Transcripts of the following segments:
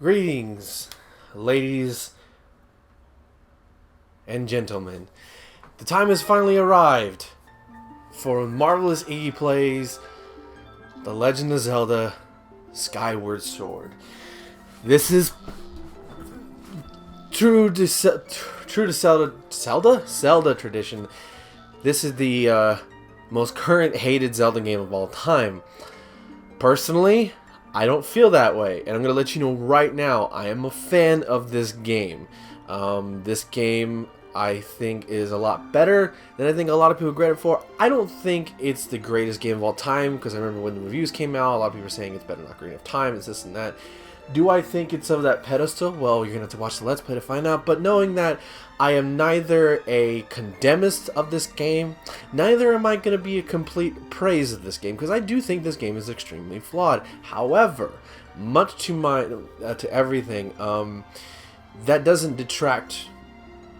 Greetings, ladies and gentlemen. The time has finally arrived for Marvelous Iggy Plays The Legend of Zelda Skyward Sword. This is true to Zelda tradition. This is the most current hated Zelda game of all time. Personally, I don't feel that way, and I'm going to let you know right now, I am a fan of this game. This game, I think, is a lot better than I think a lot of people get it for. I don't think it's the greatest game of all time, because I remember when the reviews came out, a lot of people were saying it's better than Ocarina of Time, it's this and that. Do I think it's of that pedestal? Well, you're going to have to watch the Let's Play to find out, but knowing that I am neither a condemnist of this game, neither am I going to be a complete praise of this game, because I do think this game is extremely flawed. However, much to everything, that doesn't detract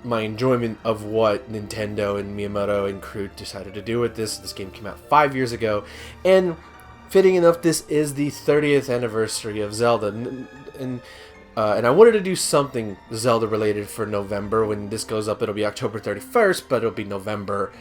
my enjoyment of what Nintendo and Miyamoto and crew decided to do with this. This game came out 5 years ago, and fitting enough, this is the 30th anniversary of Zelda, and I wanted to do something Zelda related for November. When this goes up, it'll be October 31st, but it'll be November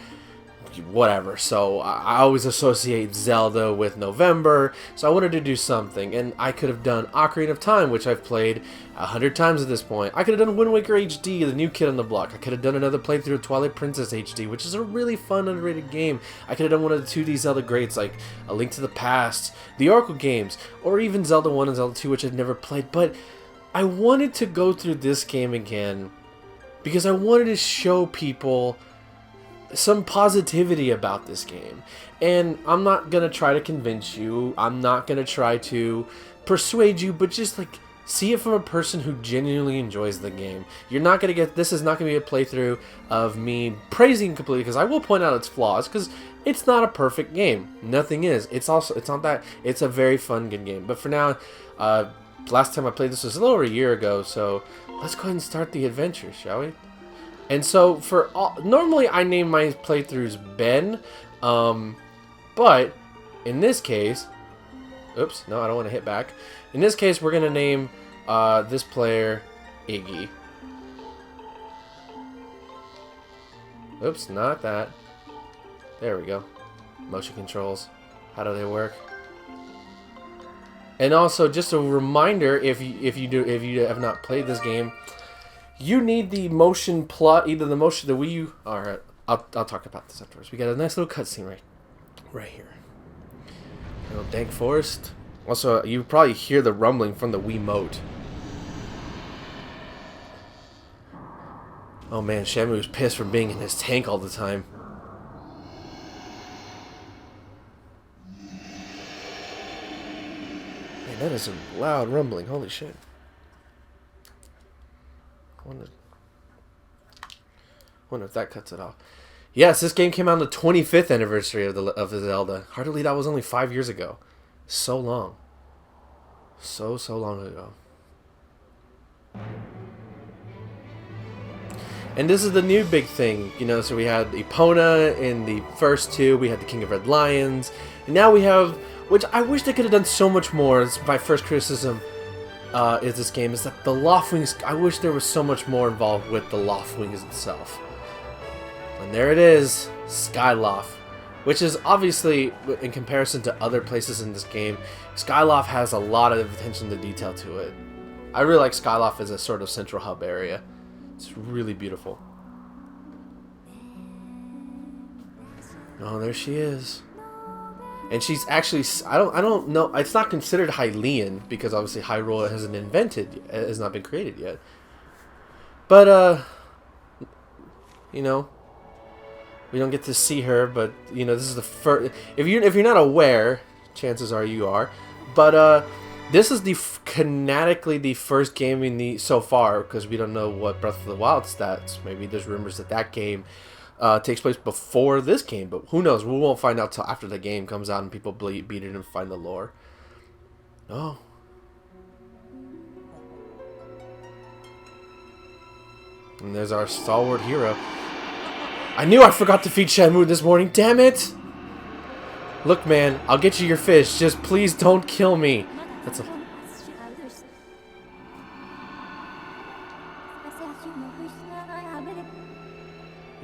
whatever. So I always associate Zelda with November, so I wanted to do something, and I could have done Ocarina of Time, which I've played 100 times at this point. I could have done Wind Waker HD, the new kid on the block. I could have done another playthrough of Twilight Princess HD, which is a really fun, underrated game. I could have done one of the 2D Zelda greats, like A Link to the Past, the Oracle games, or even Zelda 1 and Zelda 2, which I've never played. But I wanted to go through this game again because I wanted to show people some positivity about this game. And I'm not gonna try to convince you, I'm not gonna try to persuade you, but just like see it from a person who genuinely enjoys the game. You're not gonna get, this is not gonna be a playthrough of me praising completely, because I will point out its flaws, because it's not a perfect game. Nothing is. It's not that. It's a very fun, good game. But for now, last time I played this was a little over a year ago, so let's go ahead and start the adventure, shall we? And so for all, normally I name my playthroughs Ben, but in this case, oops, no, I don't want to hit back. In this case, we're gonna name this player Iggy. Oops, not that. There we go. Motion controls. How do they work? And also, just a reminder, if you have not played this game, you need the motion plot, either the motion, the Wii U. All right, I'll talk about this afterwards. We got a nice little cutscene right here. A little dank forest. Also, you probably hear the rumbling from the Wiimote. Oh man, Shamu's pissed from being in his tank all the time. Man, that is a loud rumbling. Holy shit. Wonder if that cuts it off. Yes, this game came out on the 25th anniversary of the Zelda. Hard to believe that was only 5 years ago. So long. So long ago. And this is the new big thing, you know, so we had Epona in the first two, we had the King of Red Lions, and now we have, which I wish they could have done so much more. It's my first criticism is this game, is that the Loftwings, I wish there was so much more involved with the Loftwings itself. And there it is, Skyloft, which is obviously, in comparison to other places in this game, Skyloft has a lot of attention to detail to it. I really like Skyloft as a sort of central hub area. It's really beautiful. Oh, there she is. And she's actually, I don't know, it's not considered Hylian, because obviously Hyrule has not been created yet. But, you know, we don't get to see her, but, you know, this is the first, if you're not aware, chances are you are, but, this is canonically the first game in the, so far, because we don't know what Breath of the Wild stats, maybe there's rumors that game takes place before this game, but who knows? We won't find out till after the game comes out and people beat it and find the lore. Oh. And there's our stalwart hero. I knew I forgot to feed Shamu this morning, damn it! Look, man, I'll get you your fish, just please don't kill me. That's a...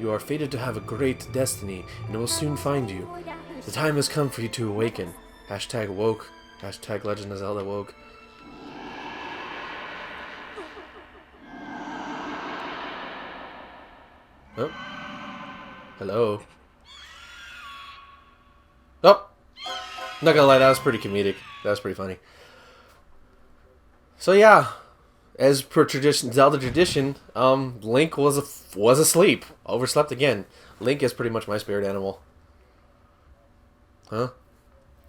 You are fated to have a great destiny, and it will soon find you. The time has come for you to awaken. Hashtag woke. Hashtag Legend of Zelda woke. Oh. Hello. Oh! Not gonna lie, that was pretty comedic. That was pretty funny. So yeah, as per tradition, Zelda tradition, Link was asleep. Overslept again. Link is pretty much my spirit animal. Huh?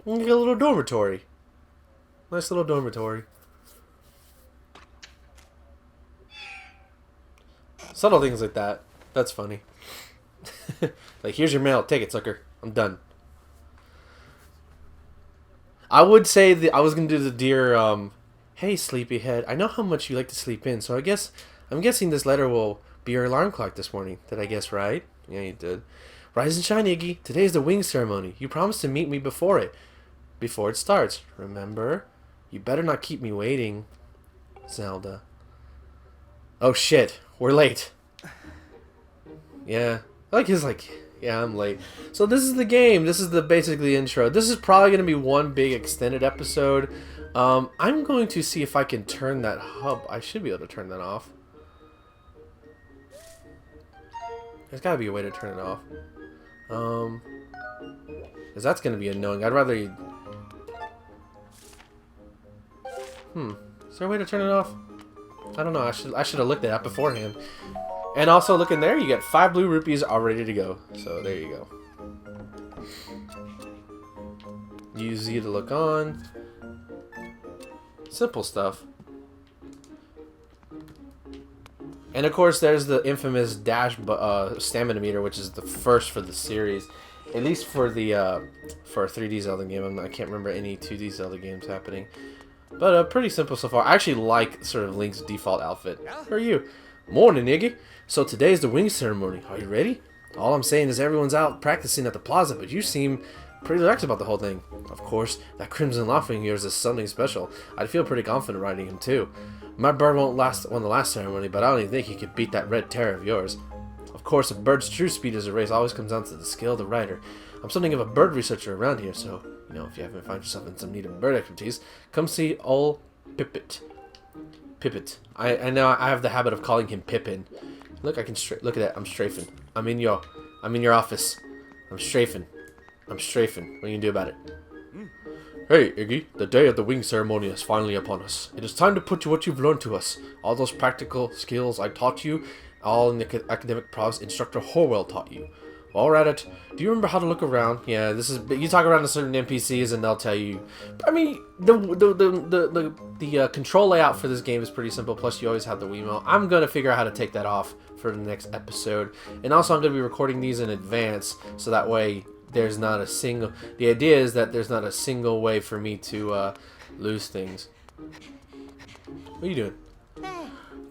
You get a little dormitory. Nice little dormitory. Subtle things like that. That's funny. Like, here's your mail. Take it, sucker. I'm done. I would say that I was gonna do the dear, hey, sleepyhead. I know how much you like to sleep in, so I'm guessing this letter will be your alarm clock this morning. Did I guess right? Yeah, you did. Rise and shine, Iggy. Today is the wing ceremony. You promised to meet me before it starts. Remember? You better not keep me waiting, Zelda. Oh shit, we're late. Yeah, yeah, I'm late. So this is the game. This is basically the intro. This is probably going to be one big extended episode. I'm going to see if I can turn that hub. I should be able to turn that off. There's got to be a way to turn it off. Because that's going to be annoying. I'd rather you... Is there a way to turn it off? I don't know. I should have looked at that beforehand. And also, look in there. You get 5 blue rupees all ready to go. So there you go. Use Z to look on. Simple stuff. And of course, there's the infamous dash stamina meter, which is the first for the series, at least for the for a 3D Zelda game. I can't remember any 2D Zelda games happening, but pretty simple so far. I actually like sort of Link's default outfit. Who are you? Morning, Iggy. So today is the wing ceremony. Are you ready? All I'm saying is everyone's out practicing at the plaza, but you seem pretty relaxed about the whole thing. Of course, that crimson laughing of yours is something special. I'd feel pretty confident riding him too. My bird won the last ceremony, but I don't even think he could beat that red terror of yours. Of course, a bird's true speed as a race always comes down to the skill of the rider. I'm something of a bird researcher around here, so, you know, if you haven't found yourself in some need of bird expertise, come see old Pippet. Pippet. I know I have the habit of calling him Pippin. Look, look at that. I'm strafing. I'm in your office. I'm strafing. What are you gonna do about it? Hey, Iggy. The day of the wing ceremony is finally upon us. It is time to put to what you've learned to us. All those practical skills I taught you, all in the academic prowess Instructor Horwell taught you. While we're at it, do you remember how to look around? Yeah, this is. You talk around to certain NPCs and they'll tell you. I mean, the control layout for this game is pretty simple. Plus, you always have the Wiimote. I'm gonna figure out how to take that off for the next episode. And also, I'm gonna be recording these in advance, so that way there's not a single. The idea is that there's not a single way for me to lose things. What are you doing?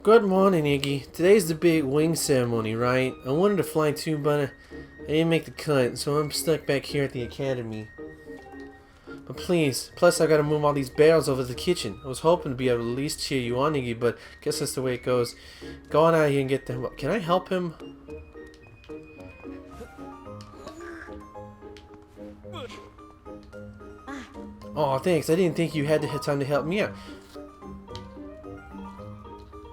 Good morning, Iggy. Today's the big wing ceremony, right? I wanted to fly too, but I didn't make the cut, so I'm stuck back here at the academy. But please, plus I gotta move all these barrels over to the kitchen. I was hoping to be able to at least cheer you on, Iggy, but guess that's the way it goes. Go on out here and get them. Can I help him? Oh, thanks. I didn't think you had time to help me out.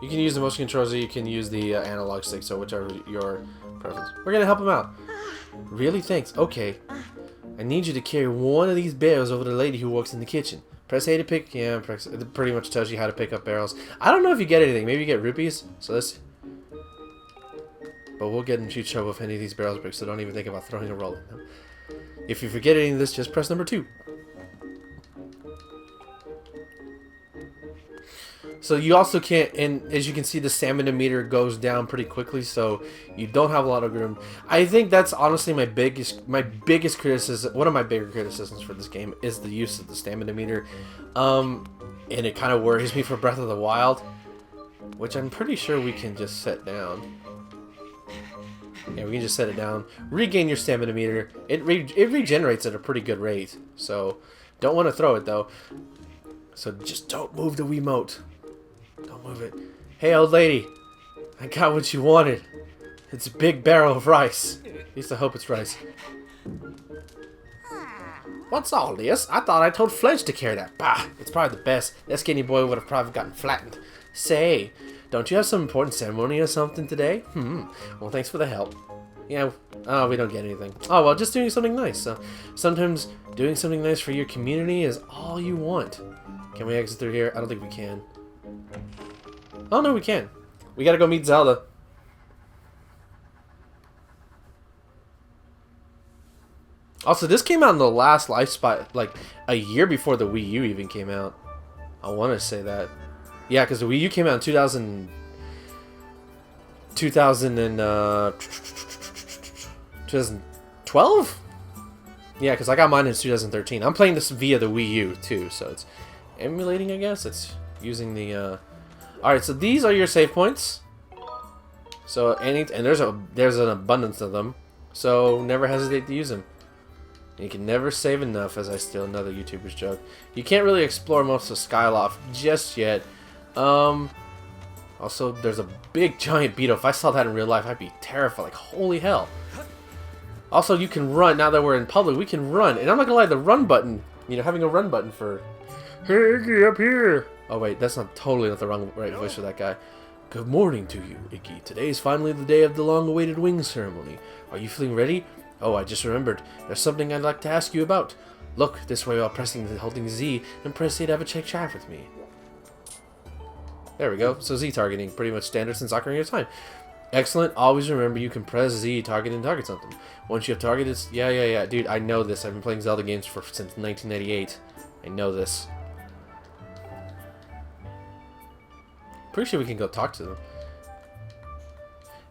You can use the motion controls or you can use the analog stick, so whichever your preference. We're gonna help him out. Really? Thanks. Okay. I need you to carry one of these barrels over to the lady who works in the kitchen. Press A to pick. Yeah, it pretty much tells you how to pick up barrels. I don't know if you get anything. Maybe you get rupees. So let's. But we'll get in huge trouble if any of these barrels break, so don't even think about throwing a roll in them. If you forget any of this, just press number 2. So you also can't, and as you can see, the stamina meter goes down pretty quickly, so you don't have a lot of room. I think that's honestly my biggest criticism. One of my bigger criticisms for this game is the use of the stamina meter, and it kind of worries me for Breath of the Wild, which I'm pretty sure we can just set down. Yeah, we can just set it down. Regain your stamina meter. It regenerates at a pretty good rate, so don't want to throw it though. So just don't move the Wiimote. Don't move it. Hey, old lady. I got what you wanted. It's a big barrel of rice. At least I hope it's rice. What's all this? I thought I told Fledge to carry that. Bah, it's probably the best. That skinny boy would have probably gotten flattened. Say, don't you have some important ceremony or something today? Well, thanks for the help. Yeah, oh, we don't get anything. Oh, well, just doing something nice. So, sometimes doing something nice for your community is all you want. Can we exit through here? I don't think we can. Oh, no, we can. We gotta go meet Zelda. Also, this came out in the last life spot, like, a year before the Wii U even came out. I want to say that. Yeah, because the Wii U came out in 2012? Yeah, because I got mine in 2013. I'm playing this via the Wii U, too, so it's emulating, I guess. It's using the, Alright, so these are your save points. So, and there's an abundance of them. So, never hesitate to use them. You can never save enough, as I steal another YouTuber's joke. You can't really explore most of Skyloft just yet. Also, there's a big giant beetle. If I saw that in real life, I'd be terrified. Like, holy hell. Also, you can run. Now that we're in public, we can run. And I'm not gonna lie, the run button, you know, having a run button for... Hey, Iggy, up here! Oh, wait, that's not the right voice for that guy. Good morning to you, Iggy. Today is finally the day of the long-awaited wing ceremony. Are you feeling ready? Oh, I just remembered. There's something I'd like to ask you about. Look this way while holding Z, and press A to have a chat with me. There we go. So Z targeting, pretty much standard since Ocarina of Time. Excellent. Always remember you can press Z, target, and target something. Once you have targeted... Yeah. Dude, I know this. I've been playing Zelda games since 1998. I know this. Pretty sure we can go talk to them.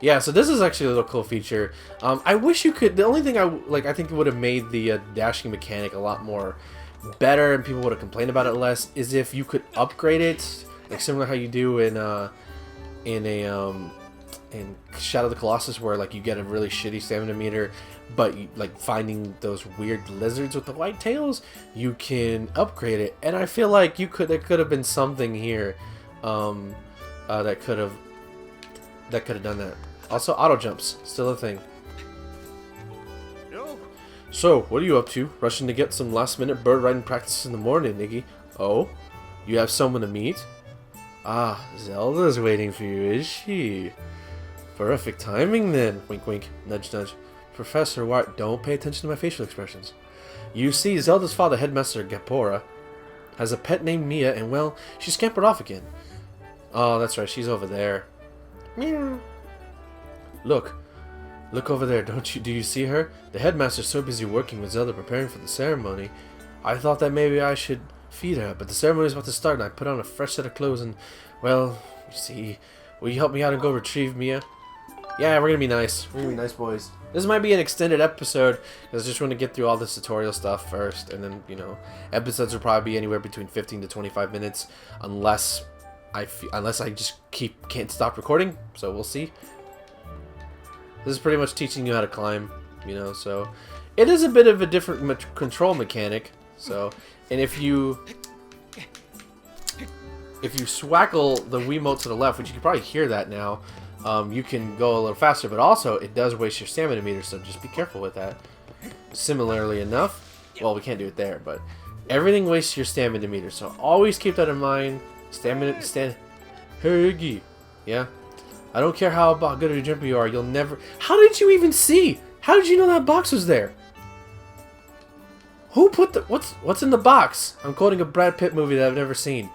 Yeah, so this is actually a little cool feature. I wish you could... The only thing I think it would have made the dashing mechanic a lot more better and people would have complained about it less is if you could upgrade it, like similar how you do in Shadow of the Colossus, where like you get a really shitty stamina meter, but you, like finding those weird lizards with the white tails, you can upgrade it. And I feel like there could have been something here that could have done that. Also, auto jumps, still a thing. So, what are you up to? Rushing to get some last-minute bird riding practice in the morning, Iggy. Oh, you have someone to meet? Ah, Zelda's waiting for you, is she? Perfect timing then. Wink, wink. Nudge, nudge. Professor Wart, don't pay attention to my facial expressions. You see, Zelda's father, Headmaster Gapora, has a pet named Mia, and well, she scampered off again. Oh, that's right. She's over there. Meow. Look over there. Do you see her? The headmaster's so busy working with Zelda preparing for the ceremony. I thought that maybe I should feed her, but the ceremony's about to start and I put on a fresh set of clothes and, well, you see, will you help me out and go retrieve Mia? Yeah, we're gonna be nice. We're gonna be nice boys. This might be an extended episode because I just want to get through all this tutorial stuff first, and then, you know, episodes will probably be anywhere between 15 to 25 minutes unless I just can't stop recording, so we'll see. This is pretty much teaching you how to climb, you know, so it is a bit of a different control mechanic. So, and if you swackle the Wiimote to the left, which you can probably hear that now, you can go a little faster, but also it does waste your stamina meter, so just be careful with that. Similarly enough, well, we can't do it there, but everything wastes your stamina meter, so always keep that in mind. Hey, Iggy. Yeah? I don't care how good of a jumper you are, you'll never... How did you even see? How did you know that box was there? Who put the... What's in the box? I'm quoting a Brad Pitt movie that I've never seen.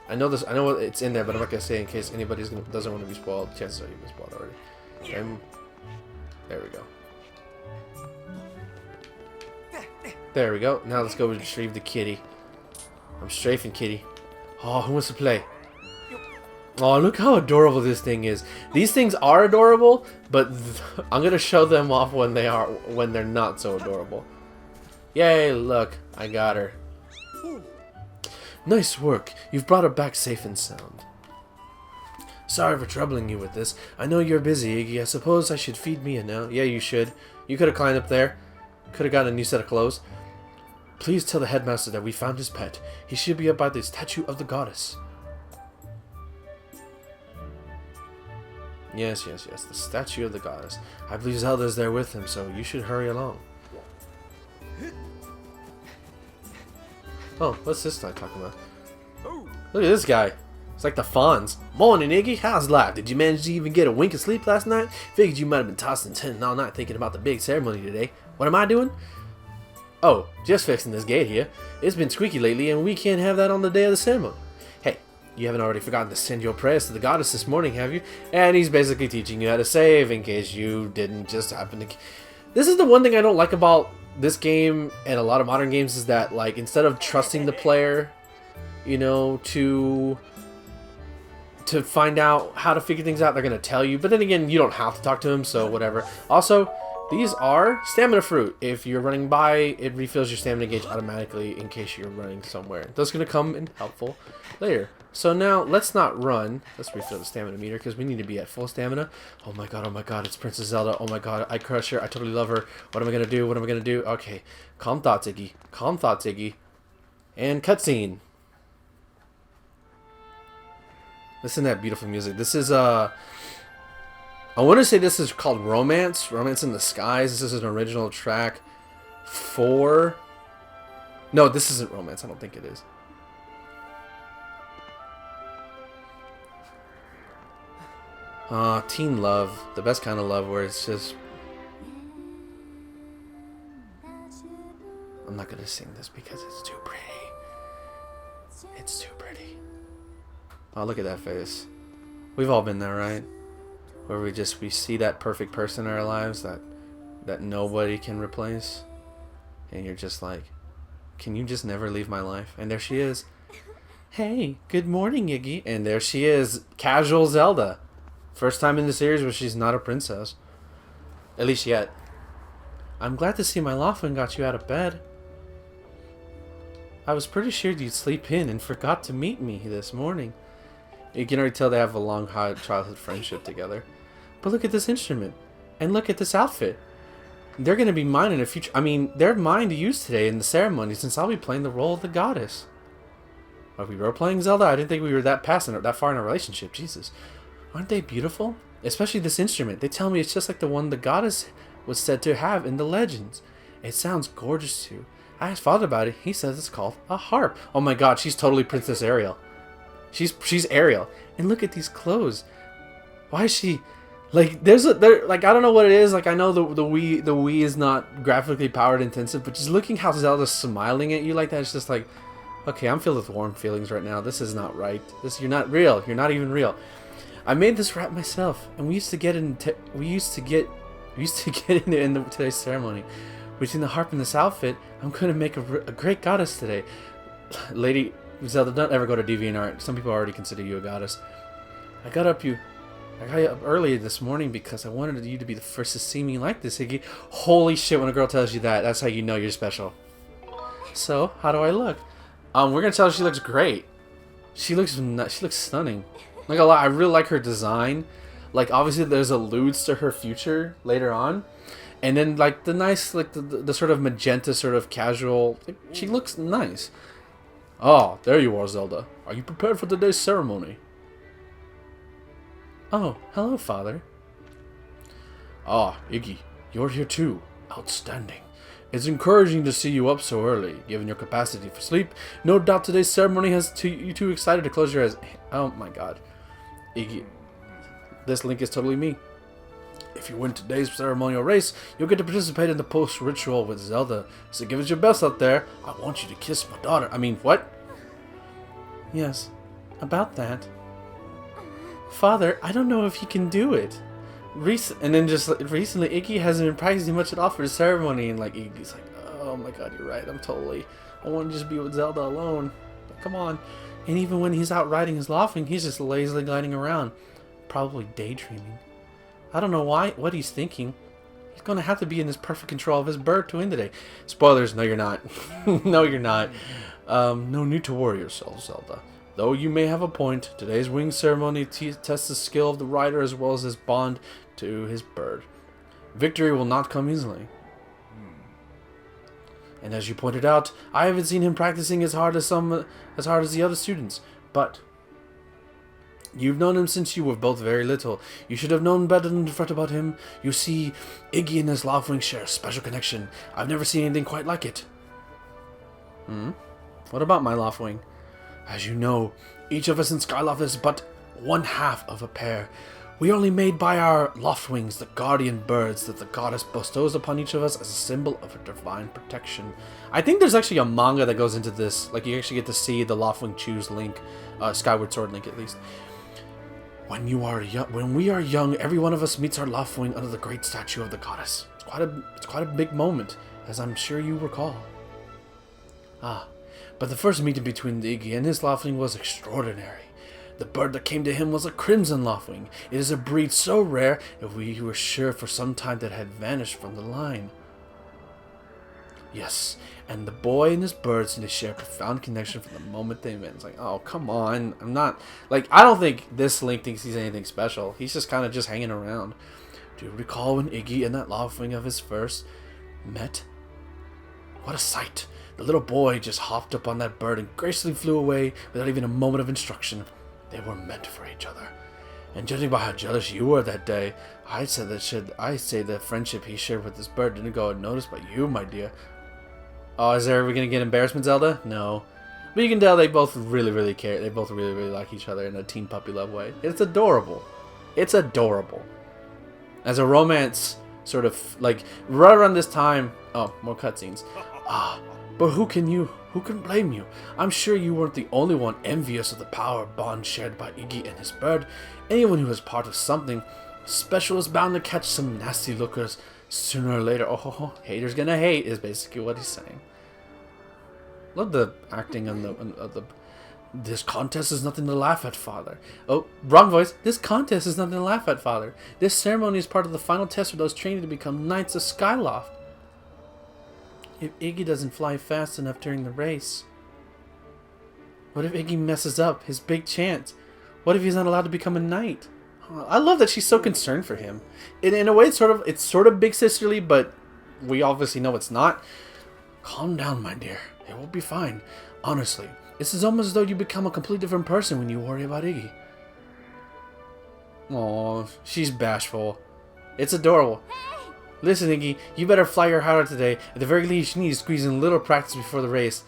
I know this. I know it's in there, but I'm not going to say in case anybody doesn't want to be spoiled. Chances are you've been spoiled already. There we go. There we go. Now let's go retrieve the kitty. I'm strafing kitty. Oh, who wants to play? Oh, look how adorable this thing is. These things are adorable, but I'm gonna show them off when they're not so adorable. Yay, look, I got her. Nice work. You've brought her back safe and sound. Sorry for troubling you with this. I know you're busy, Iggy. I suppose I should feed Mia now. Yeah, you should. You could have climbed up there. Could have gotten a new set of clothes. Please tell the headmaster that we found his pet. He should be up by the statue of the goddess. Yes, yes, yes. The statue of the goddess. I believe Zelda is there with him, so you should hurry along. Oh, what's this guy talking about? Look at this guy. It's like the Fonz. Morning, Iggy. How's life? Did you manage to even get a wink of sleep last night? Figured you might have been tossing and turning all night thinking about the big ceremony today. What am I doing? Oh, just fixing this gate here. It's been squeaky lately, and we can't have that on the day of the ceremony. Hey, you haven't already forgotten to send your prayers to the goddess this morning, have you? And he's basically teaching you how to save in case you didn't just happen to... This is the one thing I don't like about this game and a lot of modern games is that, like, instead of trusting the player, you know, to find out how to figure things out, they're going to tell you. But then again, you don't have to talk to them, so whatever. Also, these are stamina fruit. If you're running by, it refills your stamina gauge automatically in case you're running somewhere. That's going to come in helpful later. So now, let's not run. Let's refill the stamina meter because we need to be at full stamina. Oh my god, it's Princess Zelda. Oh my god, I crush her. I totally love her. What am I going to do? What am I going to do? Okay, calm thoughts, Iggy. Calm thoughts, Iggy. And cutscene. Listen to that beautiful music. This is, I want to say this is called Romance. Romance in the Skies. This is an original track for... No, this isn't Romance. I don't think it is. Teen love. The best kind of love where it's just... I'm not going to sing this because it's too pretty. It's too pretty. Oh, look at that face. We've all been there, right? Where we see that perfect person in our lives that nobody can replace. And you're just like, can you just never leave my life? And there she is. Hey, good morning, Iggy. And there she is, casual Zelda. First time in the series where she's not a princess. At least yet. I'm glad to see my Laughlin got you out of bed. I was pretty sure you'd sleep in and forgot to meet me this morning. You can already tell they have a long, hot childhood friendship together. But look at this instrument. And look at this outfit. They're going to be mine in the future. I mean, they're mine to use today in the ceremony since I'll be playing the role of the goddess. Are we role-playing Zelda? I didn't think we were that far in a relationship. Jesus. Aren't they beautiful? Especially this instrument. They tell me it's just like the one the goddess was said to have in the legends. It sounds gorgeous too. I asked Father about it. He says it's called a harp. Oh my god, she's totally Princess Ariel. She's Ariel. And look at these clothes. Why is she like like I don't know what it is. Like I know the Wii is not graphically powered intensive, but just looking how Zelda's smiling at you like that, it's just like, okay, I'm filled with warm feelings right now. This is not right. You're not real. You're not even real. I made this wrap myself, and we used to get in today's ceremony. Between the harp and this outfit, I'm gonna make a great goddess today. Lady Zelda, don't ever go to DeviantArt. Some people already consider you a goddess. I got you up early this morning because I wanted you to be the first to see me like this, Iggy. Holy shit! When a girl tells you that, that's how you know you're special. So, how do I look? We're gonna tell her she looks great. She looks stunning. Like a lot. I really like her design. Like obviously there's alludes to her future later on, and then like the nice like the sort of magenta sort of casual. Like, she looks nice. Oh, there you are, Zelda. Are you prepared for today's ceremony? Oh, hello, Father. Ah, Iggy, you're here too. Outstanding. It's encouraging to see you up so early, given your capacity for sleep. No doubt today's ceremony has you too excited to close your eyes. Oh my god. Iggy, this Link is totally me. If you win today's ceremonial race, you'll get to participate in the post-ritual with Zelda. So give it your best out there. I want you to kiss my daughter. I mean, what? Yes, about that. Father, I don't know if he can do it. And then just recently, Iggy hasn't been practicing much at all for the ceremony, and like Iggy's like, oh my god, you're right. I want to just be with Zelda alone. Come on. And even when he's out riding his Laughlin, he's just lazily gliding around, probably daydreaming. I don't know what he's thinking. He's gonna have to be in this perfect control of his bird to win today. Spoilers, no you're not. No you're not. No need to worry yourself, Zelda. Though you may have a point, today's wing ceremony tests the skill of the rider as well as his bond to his bird. Victory will not come easily. And as you pointed out, I haven't seen him practicing as hard as the other students. But You've known him since you were both very little. You should have known better than to fret about him. You see, Iggy and his Lofwing share a special connection. I've never seen anything quite like it. What about my Lofwing? As you know, each of us in Skyloft is but one half of a pair. We are only made by our Loftwings, the guardian birds that the goddess bestows upon each of us as a symbol of her divine protection. I think there's actually a manga that goes into this. Like, you actually get to see the Loftwing choose Link, Skyward Sword Link at least. When we are young, every one of us meets our Loftwing under the great statue of the goddess. It's quite a big moment, as I'm sure you recall. But the first meeting between the Iggy and his Loftwing was extraordinary. The bird that came to him was a crimson Loftwing. It is a breed so rare that we were sure for some time that it had vanished from the line. Yes, and the boy and his bird seem to share a profound connection from the moment they met. It's like, oh, come on. I don't think this Link thinks he's anything special. He's just kind of just hanging around. Do you recall when Iggy and that Loftwing of his first met? What a sight. The little boy just hopped up on that bird and gracefully flew away without even a moment of instruction. They were meant for each other. And judging by how jealous you were that day, I'd say the friendship he shared with this bird didn't go unnoticed by you, my dear. Oh, are we gonna get embarrassment, Zelda? No. But you can tell they both really care. They both really like each other in a teen puppy love way. It's adorable. It's adorable. As a romance, sort of, like, right around this time... Oh, more cutscenes. But who can blame you? I'm sure you weren't the only one envious of the power bond shared by Iggy and his bird. Anyone who is part of something special is bound to catch some nasty lookers sooner or later. Oh, haters gonna hate is basically what he's saying. Love the acting on the this contest is nothing to laugh at, Father. Oh, wrong voice. This contest is nothing to laugh at, Father. This ceremony is part of the final test for those training to become Knights of Skyloft. If Iggy doesn't fly fast enough during the race? What if Iggy messes up his big chance? What if he's not allowed to become a knight? I love that she's so concerned for him. In a way, it's sort of big sisterly, but we obviously know it's not. Calm down, my dear. It will be fine. Honestly, this is almost as though you become a completely different person when you worry about Iggy. Aw, she's bashful. It's adorable. Listen, Iggy, you better fly your harder today. At the very least, you need to squeeze in a little practice before the race.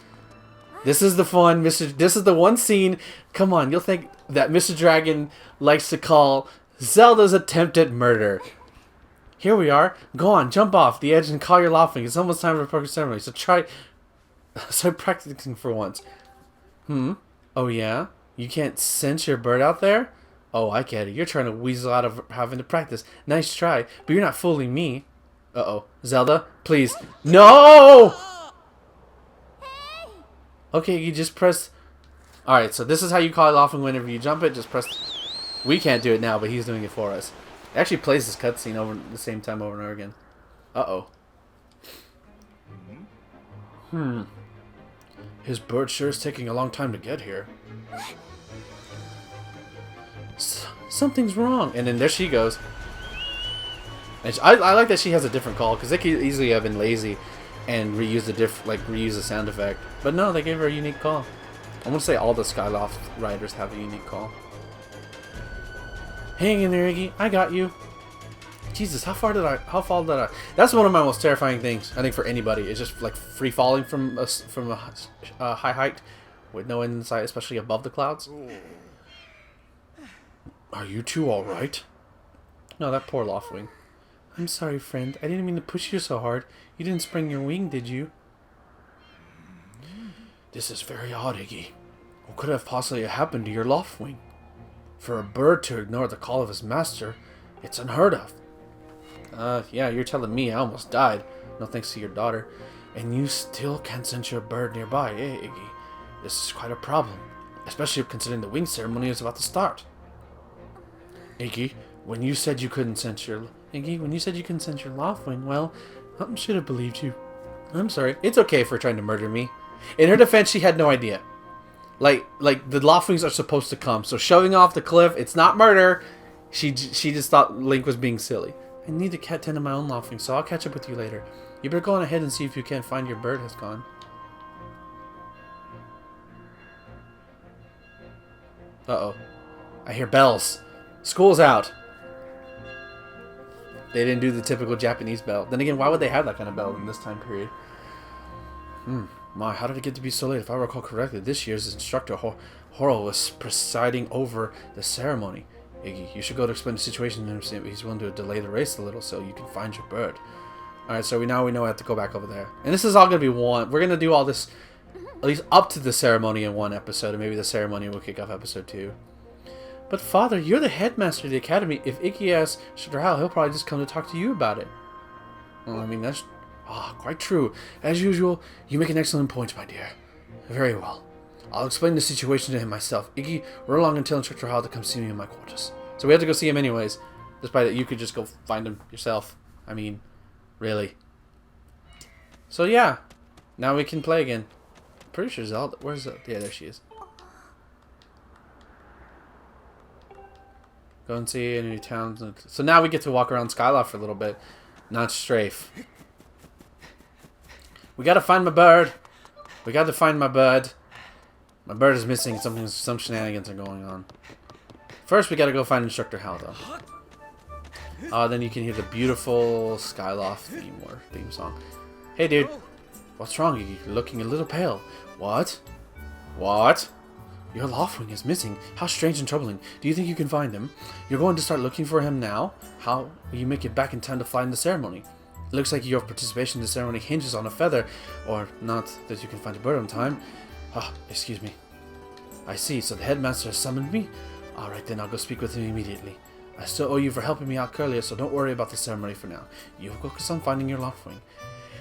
This is the fun, Mr. This is the one scene. Come on, you'll think that Mr. Dragon likes to call Zelda's attempt at murder. Here we are. Go on, jump off the edge and call your Loftwing. It's almost time for a perfect ceremony. So try practicing for once. Oh yeah? You can't sense your bird out there? Oh, I get it. You're trying to weasel out of having to practice. Nice try, but you're not fooling me. Uh-oh. Zelda, please. No! Okay, you just press... Alright, so this is how you call it Loftwing whenever you jump it. Just press... We can't do it now, but he's doing it for us. It actually plays this cutscene over the same time over and over again. Uh-oh. His bird sure is taking a long time to get here. Something's wrong. And then there she goes. And I like that she has a different call, because they could easily have been lazy and reuse the sound effect. But no, they gave her a unique call. I want to say all the Skyloft riders have a unique call. Hang in there, Iggy. I got you. Jesus, how far did I? That's one of my most terrifying things, I think, for anybody. It's just like free falling from a high height with no end in sight, especially above the clouds. Are you two all right? No, that poor Loftwing. I'm sorry, friend. I didn't mean to push you so hard. You didn't spring your wing, did you? This is very odd, Iggy. What could have possibly happened to your Loftwing? For a bird to ignore the call of his master, it's unheard of. Yeah, you're telling me I almost died. No thanks to your daughter. And you still can't sense your bird nearby, eh, Iggy? This is quite a problem. Especially considering the wing ceremony is about to start. Iggy, when you said you couldn't sense your Loftwing, well, I should have believed you. I'm sorry. It's okay for trying to murder me. In her defense, she had no idea. Like the Loftwings are supposed to come, so shoving off the cliff, it's not murder. She just thought Link was being silly. I need to tend to my own Loftwing, so I'll catch up with you later. You better go on ahead and see if you can't find your bird has gone. Uh-oh. I hear bells. School's out. They didn't do the typical Japanese bell. Then again, why would they have that kind of bell in this time period? My, how did it get to be so late? If I recall correctly, this year's instructor, Horo, was presiding over the ceremony. Iggy, you should go to explain the situation to him. He's willing to delay the race a little so you can find your bird. Alright, so now we know we have to go back over there. And this is all going to be one. We're going to do all this, at least up to the ceremony in one episode. And maybe the ceremony will kick off episode 2. But Father, you're the headmaster of the academy. If Iggy asks Dr. Hal, he'll probably just come to talk to you about it. Well, I mean, that's quite true. As usual, you make an excellent point, my dear. Very well. I'll explain the situation to him myself. Iggy, run along and tell Instructor Hal to come see me in my quarters. So we have to go see him anyways. Despite that, you could just go find him yourself. I mean, really. So yeah, now we can play again. Pretty sure Zelda. Where's Zelda? Yeah, there she is. Go and see any towns. So now we get to walk around Skyloft for a little bit. Not strafe. We gotta find my bird. We gotta find my bird. My bird is missing. Some shenanigans are going on. First, we gotta go find Instructor Hal, though. Then you can hear the beautiful Skyloft theme song. Hey, dude. What's wrong? You're looking a little pale. What? What? Your Loftwing is missing. How strange and troubling. Do you think you can find him? You're going to start looking for him now? How will you make it back in time to fly in the ceremony? It looks like your participation in the ceremony hinges on a feather, or not that you can find a bird on time. Excuse me. I see, so the headmaster has summoned me? Alright then, I'll go speak with him immediately. I still owe you for helping me out earlier, so don't worry about the ceremony for now. You focus on finding your Loftwing.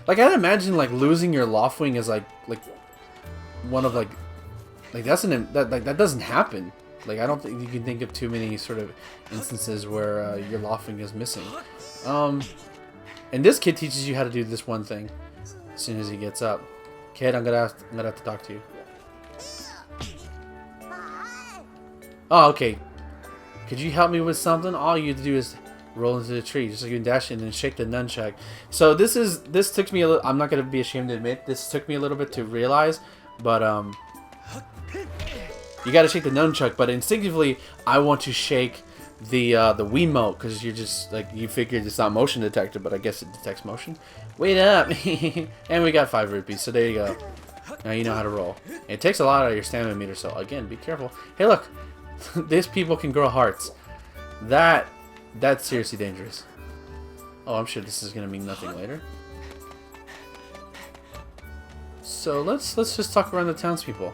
Like, I'd imagine, like, losing your Loftwing is, like, one of, like, that doesn't happen. Like, I don't think you can think of too many sort of instances where your Loftwing is missing. And this kid teaches you how to do this one thing as soon as he gets up. Kid, I'm gonna have to talk to you. Oh, okay. Could you help me with something? All you have to do is roll into the tree, just like you can dash in and shake the nunchuck. So this took me a little. I'm not gonna be ashamed to admit this took me a little bit to realize, but you gotta shake the nunchuck. But instinctively, I want to shake the Wiimote because you're just like you figured it's not motion detected, but I guess it detects motion. Wait up, and we got 5 rupees. So there you go. Now you know how to roll. It takes a lot out of your stamina meter, so again, be careful. Hey, look, these people can grow hearts. That's seriously dangerous. Oh, I'm sure this is gonna mean nothing later. So let's just talk around the townspeople.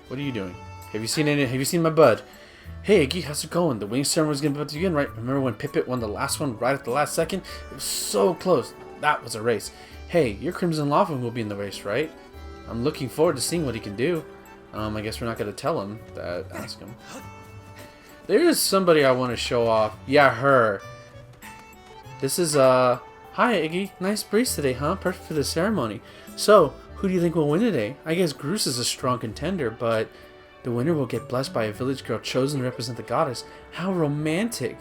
What are you doing? Have you seen my bud? Hey, Iggy, how's it going? The wing ceremony's gonna begin, right? Remember when Pippet won the last one right at the last second? It was so close. That was a race. Hey, your Crimson Loftwing will be in the race, right? I'm looking forward to seeing what he can do. I guess we're not gonna tell him that. Ask him. There is somebody I want to show off. Yeah, her. This is hi, Iggy. Nice breeze today, huh? Perfect for the ceremony. So, who do you think will win today? I guess Groose is a strong contender, but the winner will get blessed by a village girl chosen to represent the goddess. How romantic!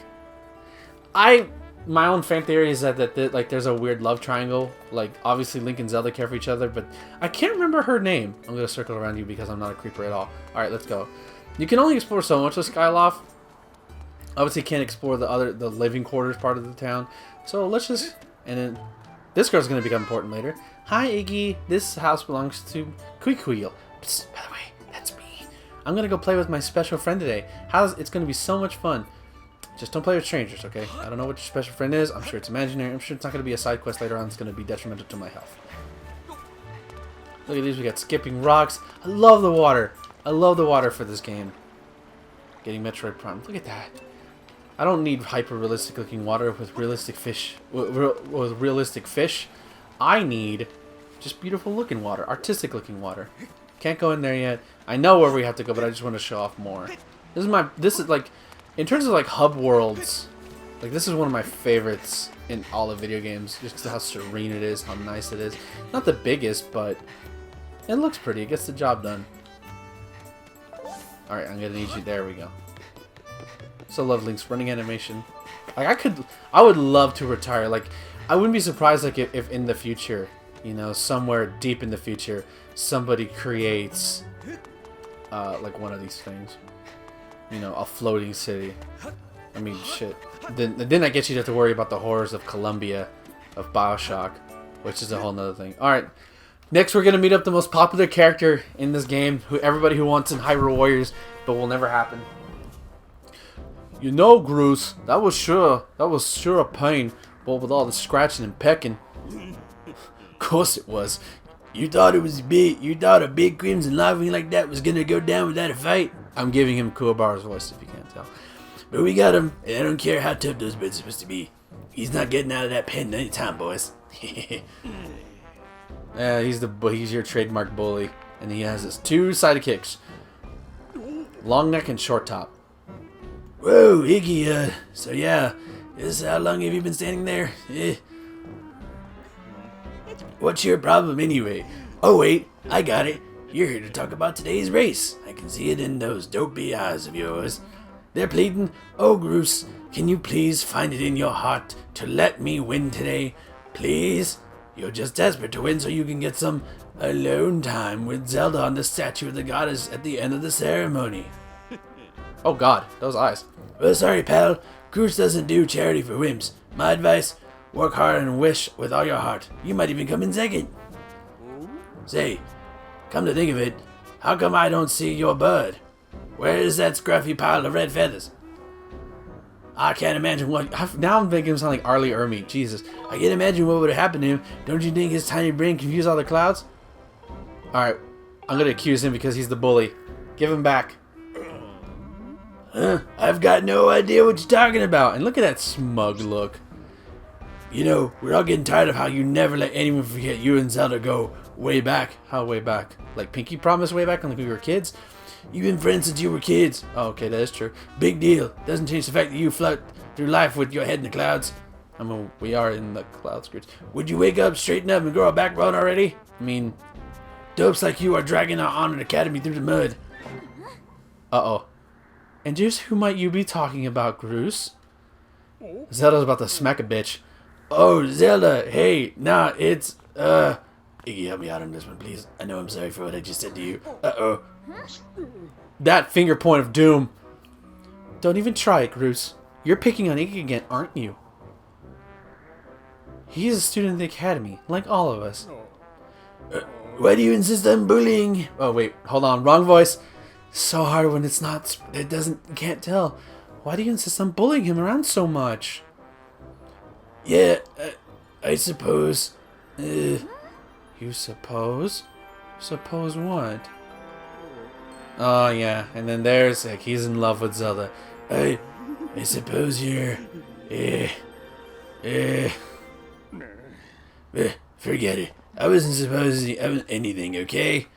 My own fan theory is that like there's a weird love triangle. Like obviously Link and Zelda care for each other, but I can't remember her name. I'm gonna circle around you because I'm not a creeper at all. All right, let's go. You can only explore so much of Skyloft. Obviously, can't explore the living quarters part of the town. So let's just and then this girl's gonna become important later. Hi, Iggy. This house belongs to Quiqueel. By the way, that's me. I'm gonna go play with my special friend today. It's gonna be so much fun. Just don't play with strangers, okay? I don't know what your special friend is. I'm sure it's imaginary. I'm sure it's not going to be a side quest later on. It's going to be detrimental to my health. Look at these. We got skipping rocks. I love the water. I love the water for this game. Getting Metroid Prime. Look at that. I don't need hyper-realistic looking water with realistic fish. With realistic fish. I need just beautiful looking water. Artistic looking water. Can't go in there yet. I know where we have to go, but I just want to show off more. This is like... In terms of like hub worlds, like this is one of my favorites in all of video games, just because of how serene it is, how nice it is. Not the biggest, but it looks pretty. It gets the job done. All right, I'm gonna need you. There we go. So love Link's running animation. Like I would love to retire. Like I wouldn't be surprised like if in the future, you know, somewhere deep in the future, somebody creates like one of these things. you know, a floating city. I mean, shit. Then I guess you'd have to worry about the horrors of Columbia, of Bioshock, which is a whole nother thing. Alright, next we're going to meet up the most popular character in this game, who everybody who wants in Hyrule Warriors, but will never happen. You know, Groose, that was sure a pain, but with all the scratching and pecking. Of course it was. You thought a big crimson lively like that was gonna go down without a fight? I'm giving him Kuwabara's voice if you can't tell. But we got him, and I don't care how tough those birds are supposed to be. He's not getting out of that pen anytime, boys. He's your trademark bully, and he has his 2 sidekicks. Long neck and short top. Whoa, Iggy, so yeah, how long have you been standing there? What's your problem anyway? Oh wait, I got it. You're here to talk about today's race. I can see it in those dopey eyes of yours. They're pleading, oh Groose, can you please find it in your heart to let me win today? Please? You're just desperate to win so you can get some alone time with Zelda on the statue of the goddess at the end of the ceremony. Oh god, those eyes. Well, sorry pal, Groose doesn't do charity for whims. My advice, work hard and wish with all your heart. You might even come in second. Say, come to think of it, how come I don't see your bird? Where is that scruffy pile of red feathers? I can't imagine what... Now I'm making him sound like Arlie Ermy. Jesus. I can't imagine what would have happened to him. Don't you think his tiny brain confused all the clouds? Alright, I'm going to accuse him because he's the bully. Give him back. Huh? I've got no idea what you're talking about. And look at that smug look. You know, we're all getting tired of how you never let anyone forget you and Zelda go way back. How way back? Like Pinky Promise way back when we were kids? You've been friends since you were kids. Oh, okay, that is true. Big deal. Doesn't change the fact that you float through life with your head in the clouds. I mean, we are in the clouds. Would you wake up, straighten up, and grow a backbone already? I mean, dopes like you are dragging our honored academy through the mud. Uh-oh. And just who might you be talking about, Groose? Zelda's about to smack a bitch. Oh, Zelda, hey, nah, it's, Iggy, help me out on this one, please. I know I'm sorry for what I just said to you. Uh-oh. That finger point of doom. Don't even try it, Groose. You're picking on Iggy again, aren't you? He's a student of the academy, like all of us. Why do you insist on bullying? Oh, wait, hold on, wrong voice. So hard when it's not, you can't tell. Why do you insist on bullying him around so much? Yeah, I suppose. You suppose? Suppose what? Oh yeah, and then there's like he's in love with Zelda. I suppose you're. Forget it. I wasn't supposed to anything. Okay.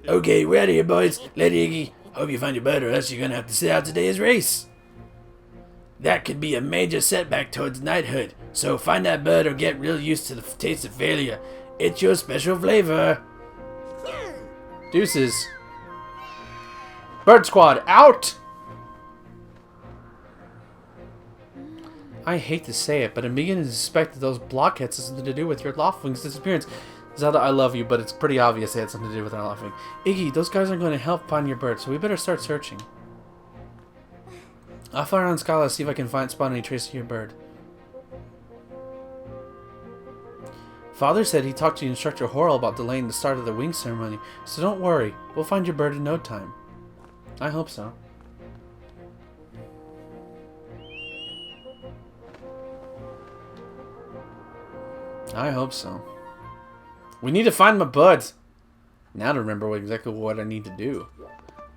Okay, we're out of here, boys. Lady Iggy, hope you find your bird, or else you're gonna have to sit out today's race. That could be a major setback towards knighthood, so find that bird or get real used to the taste of failure. It's your special flavor. Deuces. Bird Squad, out! I hate to say it, but I'm beginning to suspect that those blockheads have something to do with your Loftwing's disappearance. Zelda, I love you, but it's pretty obvious they had something to do with our Loftwing. Iggy, those guys aren't going to help find your bird, so we better start searching. I'll fly around Skyla, see if I can spot any trace of your bird. Father said he talked to Instructor Horrell about delaying the start of the wing ceremony, so don't worry, we'll find your bird in no time. I hope so. I hope so. We need to find my buds. Now to remember exactly what I need to do.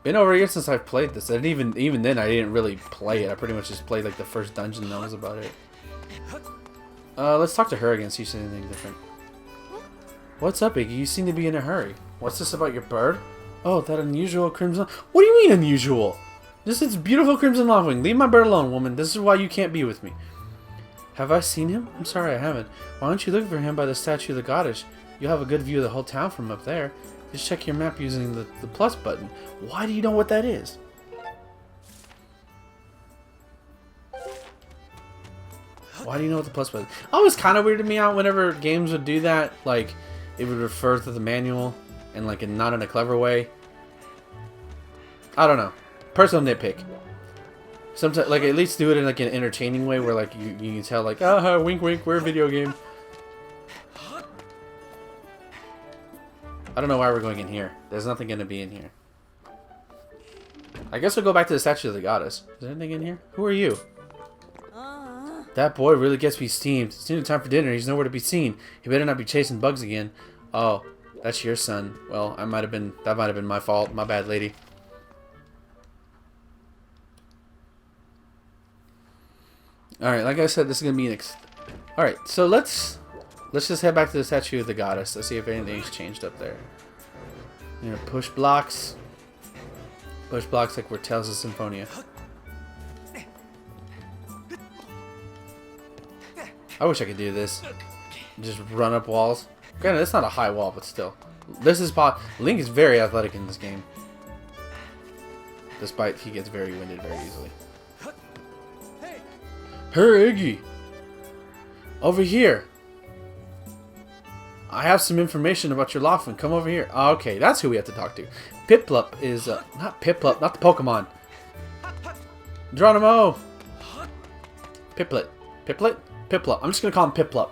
Been over a year since I've played this, and even then I didn't really play it. I pretty much just played like the first dungeon and that was about it. Let's talk to her again, see if she's anything different. What's up, Iggy? You seem to be in a hurry. What's this about your bird? Oh, that unusual crimson... What do you mean unusual? This is beautiful crimson Loftwing. Leave my bird alone, woman. This is why you can't be with me. Have I seen him? I'm sorry I haven't. Why don't you look for him by the statue of the goddess? You'll have a good view of the whole town from up there. Just check your map using the plus button. Why do you know what that is? Why do you know what the plus button is? Oh, it's kind of weirded me out whenever games would do that. Like, it would refer to the manual and like not in a clever way. I don't know. Personal nitpick. Sometimes, like, at least do it in like an entertaining way, where like you can tell, like, wink, wink, we're a video game. I don't know why we're going in here. There's nothing gonna be in here. I guess we'll go back to the statue of the goddess. Is there anything in here? Who are you? That boy really gets me steamed. It's nearly time for dinner. He's nowhere to be seen. He better not be chasing bugs again. Oh, that's your son. Well, that might have been my fault. My bad, lady. Alright, like I said, this is gonna be an Alright, so let's just head back to the statue of the goddess. Let's see if anything's changed up there. You know, push blocks. Push blocks like we're Tales of Symphonia. I wish I could do this. Just run up walls. Granted, it's not a high wall, but still. This is Link is very athletic in this game. Despite he gets very winded very easily. Hey, Iggy! Over here! I have some information about your Loftwing. Come over here. Oh, okay, that's who we have to talk to. Piplup is, not Piplup, not the Pokemon. Geronimo! Piplet. Piplet? Piplup. I'm just gonna call him Piplup.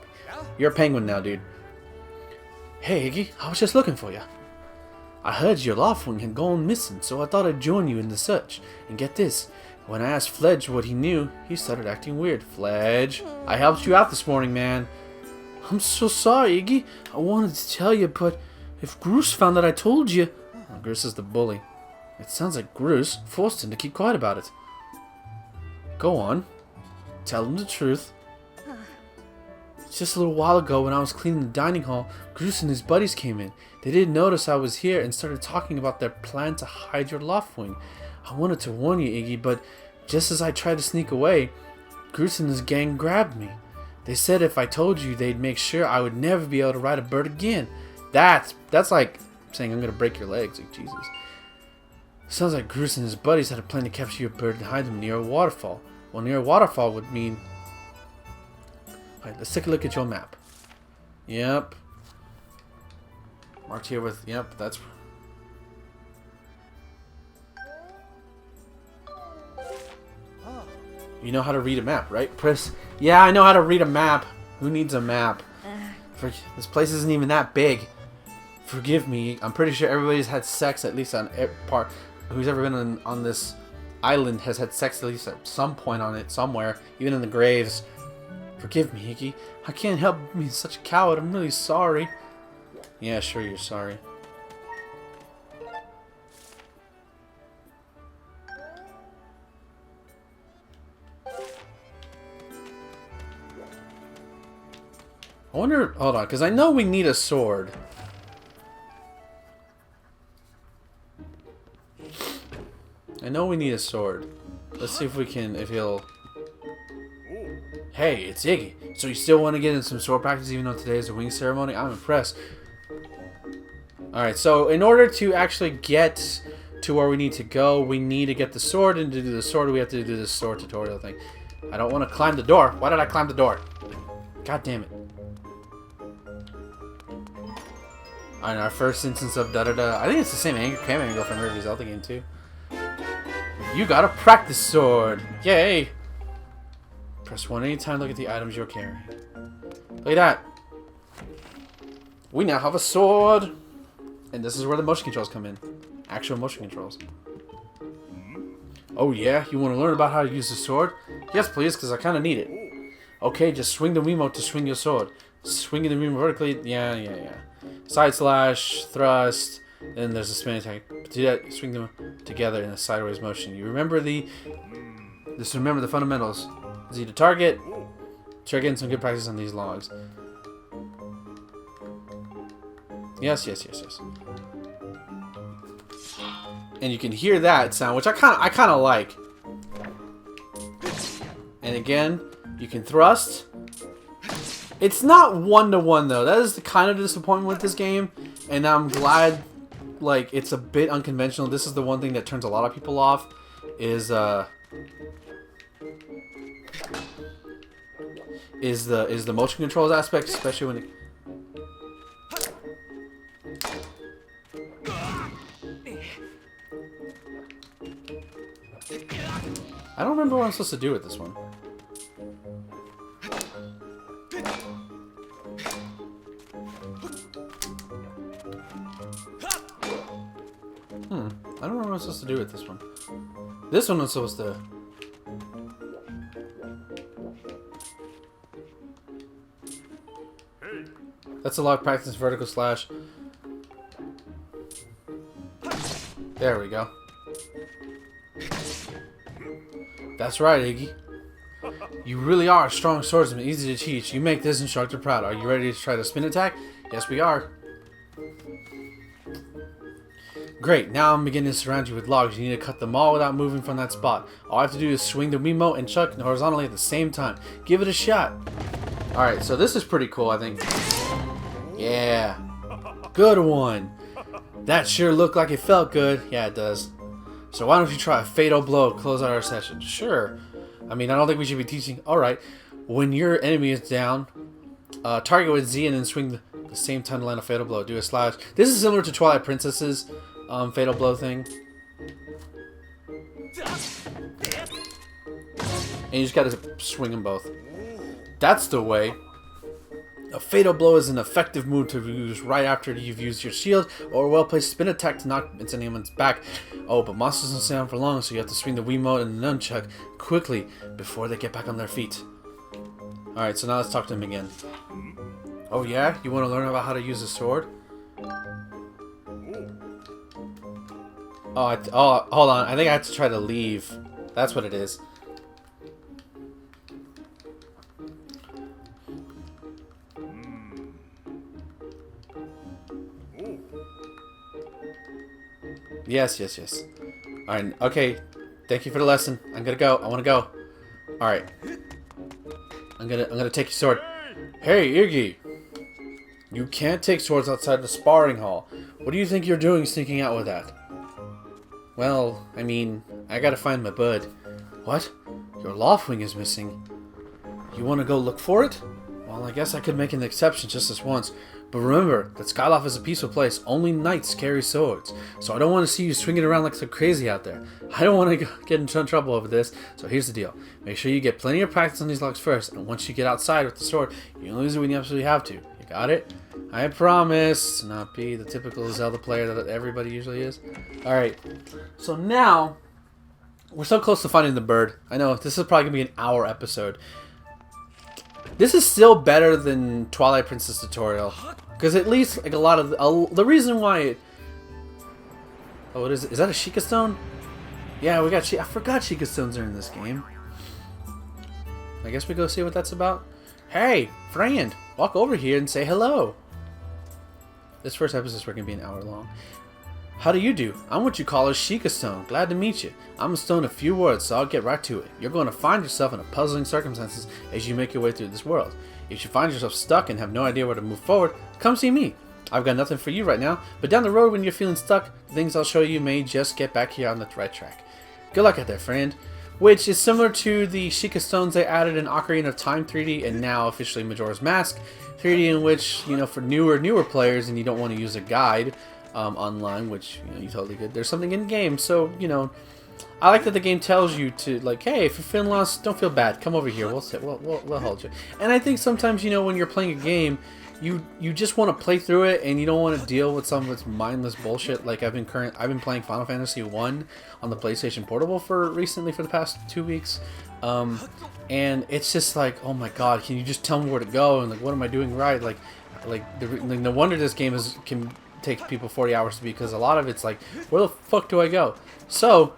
You're a penguin now, dude. Hey, Iggy, I was just looking for you. I heard your Loftwing had gone missing, so I thought I'd join you in the search. And get this, when I asked Fledge what he knew, he started acting weird. Fledge, I helped you out this morning, man. I'm so sorry, Iggy. I wanted to tell you, but if Groose found that I told you... Oh, Groose is the bully. It sounds like Groose forced him to keep quiet about it. Go on. Tell him the truth. Just a little while ago when I was cleaning the dining hall, Groose and his buddies came in. They didn't notice I was here and started talking about their plan to hide your Loftwing. I wanted to warn you, Iggy, but just as I tried to sneak away, Groose and his gang grabbed me. They said if I told you, they'd make sure I would never be able to ride a bird again. That's like saying I'm gonna break your legs. Like, Jesus. Sounds like Groose and his buddies had a plan to capture your bird and hide them near a waterfall. Well, near a waterfall would mean... Alright, let's take a look at your map. Yep. Marked here with... Yep, that's... You know how to read a map, right? Press... Yeah, I know how to read a map. Who needs a map? This place isn't even that big. Forgive me. I'm pretty sure everybody's had sex at least on part... Who's ever been on this island has had sex at least at some point on it, somewhere. Even in the graves. Forgive me, Iggy. I can't help being such a coward. I'm really sorry. Yeah, sure you're sorry. I wonder... Hold on, because I know we need a sword. I know we need a sword. Let's see if we can... If he'll... Hey, it's Iggy. So you still want to get in some sword practice even though today is a wing ceremony? I'm impressed. Alright, so in order to actually get to where we need to go, we need to get the sword, and to do the sword, we have to do this sword tutorial thing. I don't want to climb the door. Why did I climb the door? God damn it. Alright, our first instance of da-da-da. I think it's the same camera angle from every Zelda game, too. You got a practice sword. Yay! Press 1 anytime, look at the items you're carrying. Look at that. We now have a sword. And this is where the motion controls come in. Actual motion controls. Oh yeah? You want to learn about how to use the sword? Yes, please, because I kind of need it. Okay, just swing the Wiimote to swing your sword. Swinging the Wiimote vertically. Yeah. Side slash, thrust, then there's a spin attack. Do that, swing them together in a sideways motion. You remember just remember the fundamentals. Z to target. Try getting some good practice on these logs. Yes. And you can hear that sound, which I kind of like. And again, you can thrust. It's not one-to-one though. That is the kind of disappointment with this game, and I'm glad. Like, it's a bit unconventional. This is the one thing that turns a lot of people off. Is the motion controls aspect, especially when it... I don't remember what I'm supposed to do with this one. I don't remember what I'm supposed to do with this one. This one was supposed to... That's a lot of practice vertical slash. There we go. That's right, Iggy. You really are a strong swordsman, easy to teach. You make this instructor proud. Are you ready to try the spin attack? Yes, we are. Great, now I'm beginning to surround you with logs. You need to cut them all without moving from that spot. All I have to do is swing the Wiimote and chuck horizontally at the same time. Give it a shot. Alright, so this is pretty cool, I think. Yeah. Good one. That sure looked like it felt good. Yeah, it does. So why don't you try a fatal blow to close out our session? Sure. I mean, I don't think we should be teaching. Alright. When your enemy is down, target with Z and then swing the same time to land a fatal blow. Do a slash. This is similar to Twilight Princess's fatal blow thing. And you just gotta swing them both. That's the way. A fatal blow is an effective move to use right after you've used your shield or a well-placed spin attack to knock into anyone's back. Oh, but monsters don't stay on for long, so you have to swing the Wiimote and the nunchuck quickly before they get back on their feet. Alright, so now let's talk to him again. Oh yeah? You want to learn about how to use a sword? Oh, hold on. I think I have to try to leave. That's what it is. Yes. Alright, okay. Thank you for the lesson. I'm gonna go. I wanna go. Alright. I'm gonna take your sword. Hey, Iggy! You can't take swords outside the sparring hall. What do you think you're doing sneaking out with that? Well, I mean, I gotta find my bud. What? Your loft wing is missing. You wanna go look for it? Well, I guess I could make an exception just this once. But remember, that Skyloft is a peaceful place. Only knights carry swords. So I don't want to see you swinging around like some crazy out there. I don't want to get in trouble over this. So here's the deal. Make sure you get plenty of practice on these logs first. And once you get outside with the sword, you only use it when you absolutely have to. You got it? I promise to not be the typical Zelda player that everybody usually is. Alright. So now, we're so close to finding the bird. I know, this is probably going to be an hour episode. This is still better than Twilight Princess tutorial, because at least like a lot of the reason why it... Oh, what is it? Is that a Sheikah stone? Yeah, we got I forgot Sheikah stones are in this game. I guess we go see what that's about. Hey, friend, walk over here and say hello. This first episode is going to be an hour long. How do you do? I'm what you call a Sheikah stone. Glad to meet you. I'm a stone of few words, so I'll get right to it. You're going to find yourself in a puzzling circumstances as you make your way through this world. If you find yourself stuck and have no idea where to move forward, come see me. I've got nothing for you right now, but down the road when you're feeling stuck, the things I'll show you may just get back here on the right track. Good luck out there, friend. Which is similar to the Sheikah stones they added in Ocarina of Time 3D and now officially Majora's Mask 3D, in which, you know, for newer players and you don't want to use a guide online, which, you know, you totally could. There's something in game, so, you know, I like that the game tells you to, like, hey, if you're feeling lost, don't feel bad. Come over here. We'll sit. We'll hold you. And I think sometimes, you know, when you're playing a game, you just want to play through it, and you don't want to deal with some of its mindless bullshit. Like I've been playing Final Fantasy 1 on the PlayStation Portable for the past 2 weeks, and it's just like, oh my god, can you just tell me where to go, and like, what am I doing right? Like no wonder this game can take people 40 hours to beat, because a lot of it's like, where the fuck do I go? So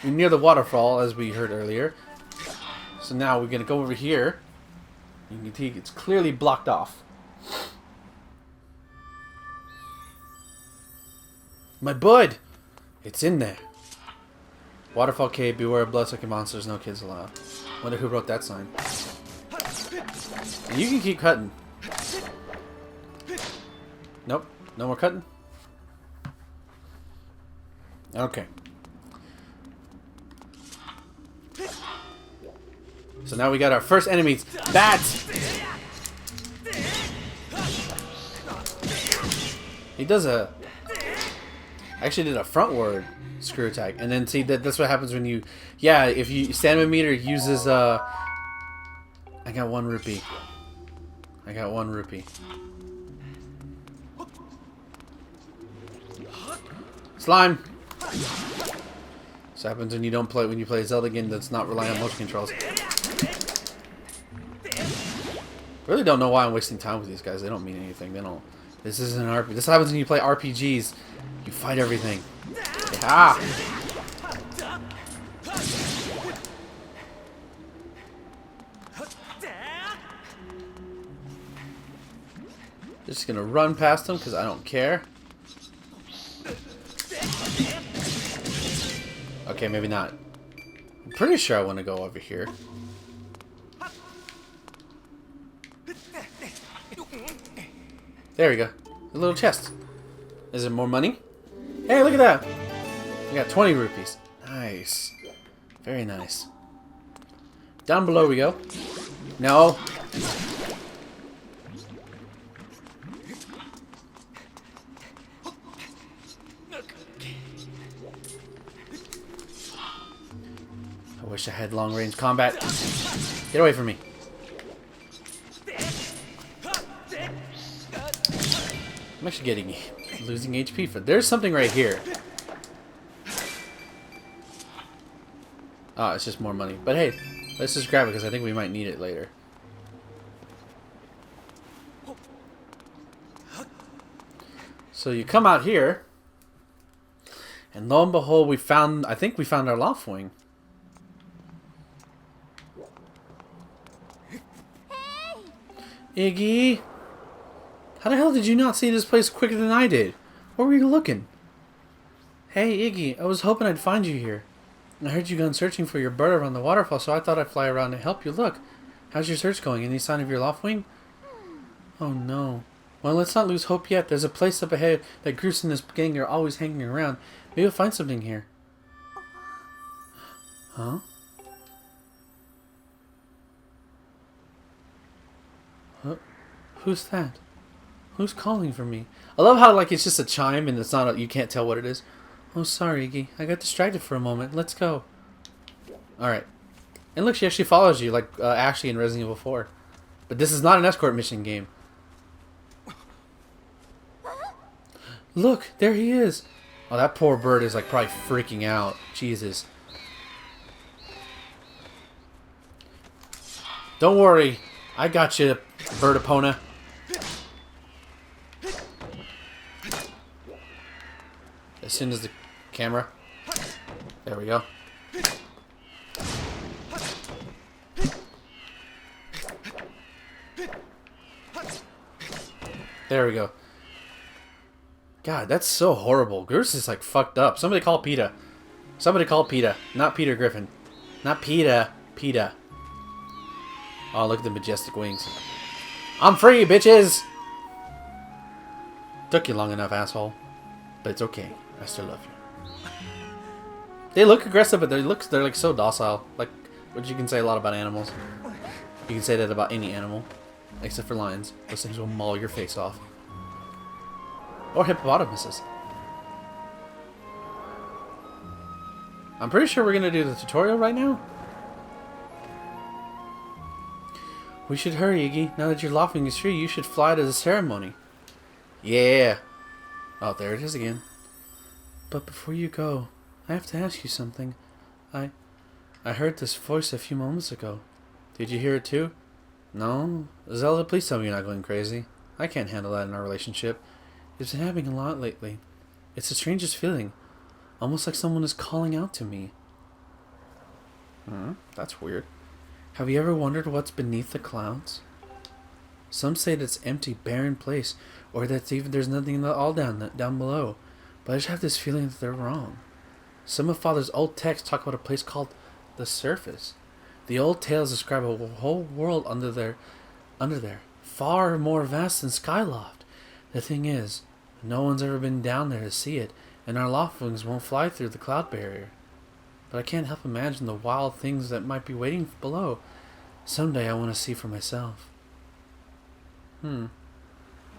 we're near the waterfall, as we heard earlier. So now we're gonna go over here. You can see it's clearly blocked off. My bud! It's in there. Waterfall cave, beware of bloodsucking monsters, no kids allowed. Wonder who wrote that sign. And you can keep cutting. Nope, no more cutting. Okay. So now we got our first enemies. Bats! He does a... I actually did a frontward screw attack. And then see, that's what happens when you... Yeah, if you... Stamina meter uses... I got 1 rupee. I got 1 rupee. Slime! This happens when you don't play... When you play a Zelda game that's not relying on motion controls. Really don't know why I'm wasting time with these guys. They don't mean anything. They don't... This isn't an RPG. This happens when you play RPGs. You fight everything. Ah! Just gonna run past them because I don't care. Okay, maybe not. I'm pretty sure I want to go over here. There we go. A little chest. Is it more money? Hey, look at that! We got 20 rupees. Nice. Very nice. Down below we go. No. I wish I had long-range combat. Get away from me. I'm actually losing HP for... There's something right here. Oh, it's just more money. But hey, let's just grab it because I think we might need it later. So you come out here, and lo and behold, we found... I think we found our loft wing. Iggy! How the hell did you not see this place quicker than I did? Where were you looking? Hey, Iggy, I was hoping I'd find you here. I heard you gone searching for your bird around the waterfall, so I thought I'd fly around and help you look. How's your search going? Any sign of your loft wing? Oh no. Well, let's not lose hope yet. There's a place up ahead that Groose and his gang are always hanging around. Maybe we'll find something here. Huh? Who's that? Who's calling for me? I love how, like, it's just a chime and it's not you can't tell what it is. Oh, sorry, Iggy. I got distracted for a moment. Let's go. Alright. And look, she actually follows you, like Ashley in Resident Evil 4. But this is not an escort mission game. Look, there he is. Oh, that poor bird is, like, probably freaking out. Jesus. Don't worry. I got you, bird Epona. As soon as the camera... There we go. There we go. God, that's so horrible. Groose is like fucked up. Somebody call PETA. Somebody call PETA. Not Peter Griffin. Not PETA. PETA. Oh, look at the majestic wings. I'm free, bitches! Took you long enough, asshole. But it's okay. I still love you. They look aggressive, but they're like so docile. Like, which you can say a lot about animals. You can say that about any animal. Except for lions. Those things will maul your face off. Or hippopotamuses. I'm pretty sure we're going to do the tutorial right now. We should hurry, Iggy. Now that your loft wing is free, you should fly to the ceremony. Yeah. Oh, there it is again. But before you go, I have to ask you something. I heard this voice a few moments ago. Did you hear it too? No? Zelda, please tell me you're not going crazy. I can't handle that in our relationship. It's been happening a lot lately. It's the strangest feeling. Almost like someone is calling out to me. That's weird. Have you ever wondered what's beneath the clouds? Some say that it's empty, barren place, or that there's nothing at all down below. But I just have this feeling that they're wrong. Some of Father's old texts talk about a place called the Surface. The old tales describe a whole world under there, far more vast than Skyloft. The thing is, no one's ever been down there to see it, and our loft wings won't fly through the cloud barrier. But I can't help imagine the wild things that might be waiting below. Someday I want to see for myself.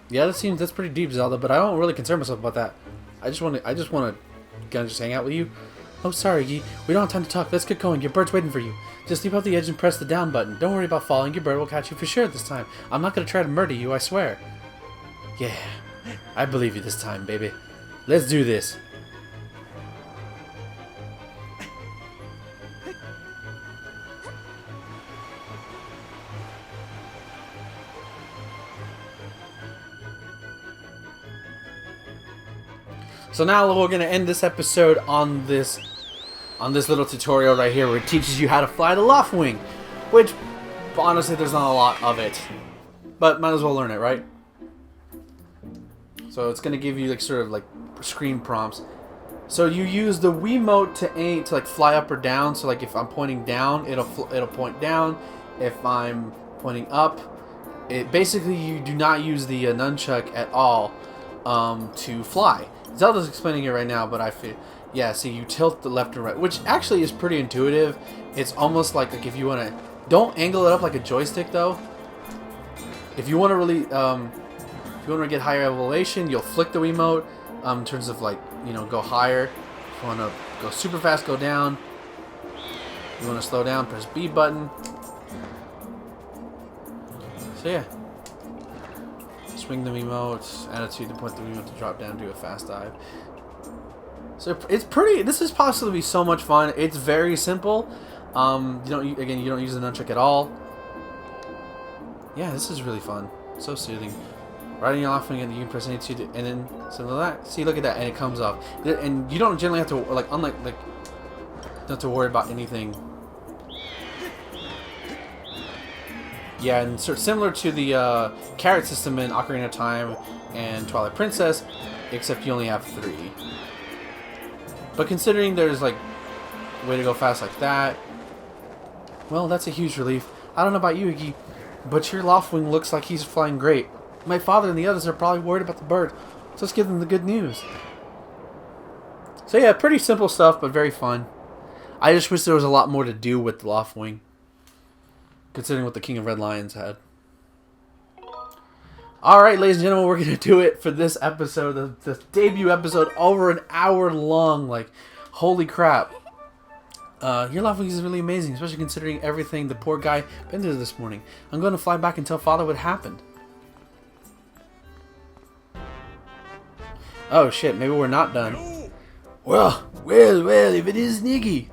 Yeah, that's pretty deep, Zelda. But I don't really concern myself about that. I just want to kind of just hang out with you. Oh, sorry, Iggy. We don't have time to talk. Let's get going. Your bird's waiting for you. Just leap off the edge and press the down button. Don't worry about falling. Your bird will catch you for sure this time. I'm not gonna try to murder you, I swear. Yeah, I believe you this time, baby. Let's do this. So now we're gonna end this episode on this little tutorial right here where it teaches you how to fly the loft wing, which honestly there's not a lot of it, but might as well learn it, right? So it's gonna give you like sort of like screen prompts. So you use the Wiimote to aim to like fly up or down. So like if I'm pointing down, it'll point down. If I'm pointing up, it basically you do not use the nunchuck at all to fly. Zelda's explaining it right now, but I feel, yeah, see, you tilt the left and right, which actually is pretty intuitive. It's almost like if you want to, don't angle it up like a joystick, though. If you want to really, if you want to get higher elevation, you'll flick the Wiimote in terms of, like, you know, go higher. If you want to go super fast, go down. If you want to slow down, press B button. So, yeah. Swing the Wiimote, attitude to point the Wiimote to drop down, do a fast dive. So it's pretty. This is possibly so much fun. It's very simple. You don't use the nunchuck at all. Yeah, this is really fun. So soothing. Riding off and you can press any two, and then something like that. See, look at that, and it comes off. And you don't generally have to don't have to worry about anything. Yeah, and sort of similar to the carrot system in Ocarina of Time and Twilight Princess, except you only have 3. But considering there's like a way to go fast like that, well, that's a huge relief. I don't know about you, Iggy, but your Loftwing looks like he's flying great. My father and the others are probably worried about the bird, so let's give them the good news. So yeah, pretty simple stuff, but very fun. I just wish there was a lot more to do with the Loftwing, considering what the King of Red Lions had. Alright, ladies and gentlemen, we're going to do it for this episode. The debut episode, over an hour long. Like, holy crap. Your Loftwing is really amazing, especially considering everything the poor guy been through this morning. I'm going to fly back and tell Father what happened. Oh shit, maybe we're not done. Well, if it is Iggy.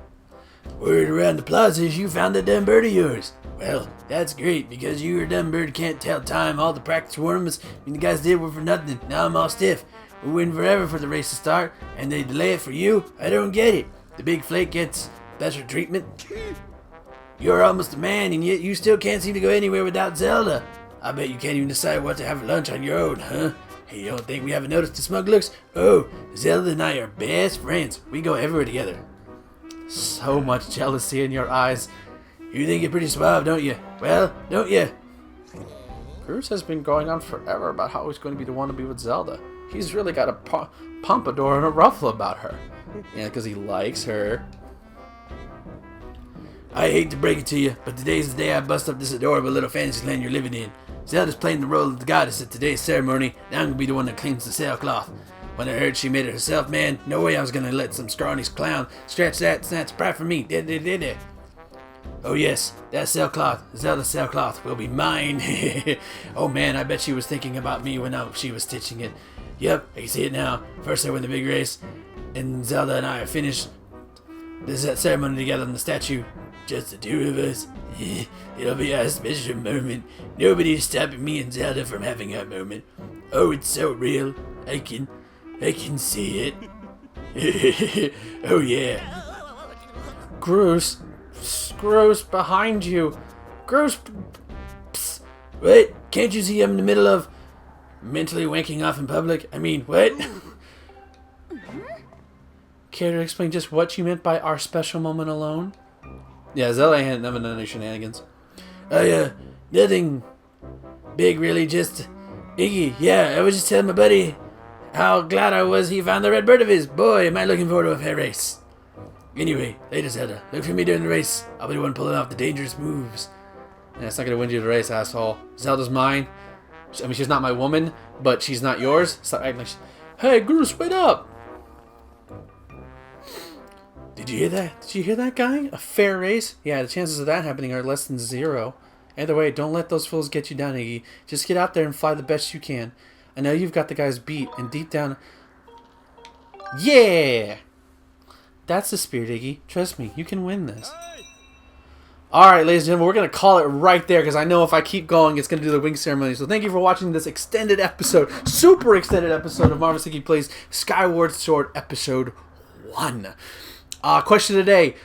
Word around the plaza is you found that dumb bird of yours. Well, that's great, because you or dumb bird can't tell time. All the practice warnings the guys did were for nothing. Now I'm all stiff. We're waiting forever for the race to start, and they delay it for you? I don't get it. The big flake gets special treatment. You're almost a man, and yet you still can't seem to go anywhere without Zelda. I bet you can't even decide what to have for lunch on your own, huh? Hey, you don't think we haven't noticed the smug looks? Oh, Zelda and I are best friends. We go everywhere together. So much jealousy in your eyes. You think you're pretty suave, don't you? Well, don't you? Bruce has been going on forever about how he's going to be the one to be with Zelda. He's really got a pompadour and a ruffle about her. Yeah, because he likes her. I hate to break it to you, but today's the day I bust up this adorable little fantasy land you're living in. Zelda's playing the role of the goddess at today's ceremony, and I'm going to be the one that cleans the sailcloth. When I heard she made it herself, man, no way I was going to let some scrawny clown scratch that snatch pride from me. Did. Oh yes, that sailcloth, Zelda's sailcloth, will be mine. Oh man, I bet she was thinking about me when she was stitching it. Yep, I can see it now. First I win the big race, and Zelda and I are finished this ceremony together on the statue. Just the two of us. It'll be a special moment. Nobody's stopping me and Zelda from having our moment. Oh, it's so real. I can see it. Oh yeah. Groose, behind you. Groose. Psst. What? Can't you see I'm in the middle of mentally wanking off in public? I mean, what? Care to explain just what you meant by our special moment alone? Yeah, Zelda ain't never done any shenanigans. Nothing big really, just Iggy. Yeah, I was just telling my buddy how glad I was he found the red bird of his. Boy, am I looking forward to a fair race. Anyway, later Zelda, look for me during the race. I'll be the one pulling off the dangerous moves. Yeah, it's not gonna win you the race, asshole. Zelda's mine. I mean, she's not my woman, but she's not yours. So acting like, hey, Groose, wait up! Did you hear that? Did you hear that, guy? A fair race? Yeah, the chances of that happening are less than 0. Either way, don't let those fools get you down, Iggy. Just get out there and fly the best you can. I know you've got the guys beat, and deep down... Yeah! That's the spirit, Iggy. Trust me, you can win this. Alright, ladies and gentlemen, we're going to call it right there, because I know if I keep going, it's going to do the wing ceremony. So thank you for watching this extended episode, super extended episode of Marvelous Iggy Plays Skyward Sword Episode 1. Question today.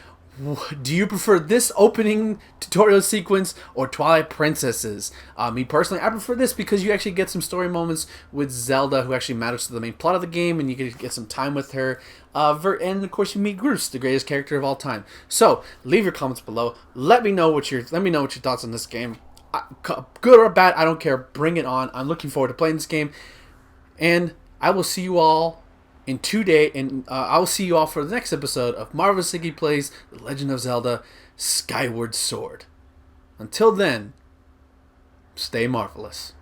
Do you prefer this opening tutorial sequence or Twilight Princesses? Me personally, I prefer this because you actually get some story moments with Zelda, who actually matters to the main plot of the game, and you get some time with her. And of course, you meet Groose, the greatest character of all time. So leave your comments below. Let me know what your thoughts on this game. Good or bad, I don't care. Bring it on. I'm looking forward to playing this game, and I will see you all in 2 days, and I will see you all for the next episode of Marvelous Iggy Plays The Legend of Zelda Skyward Sword. Until then, stay marvelous.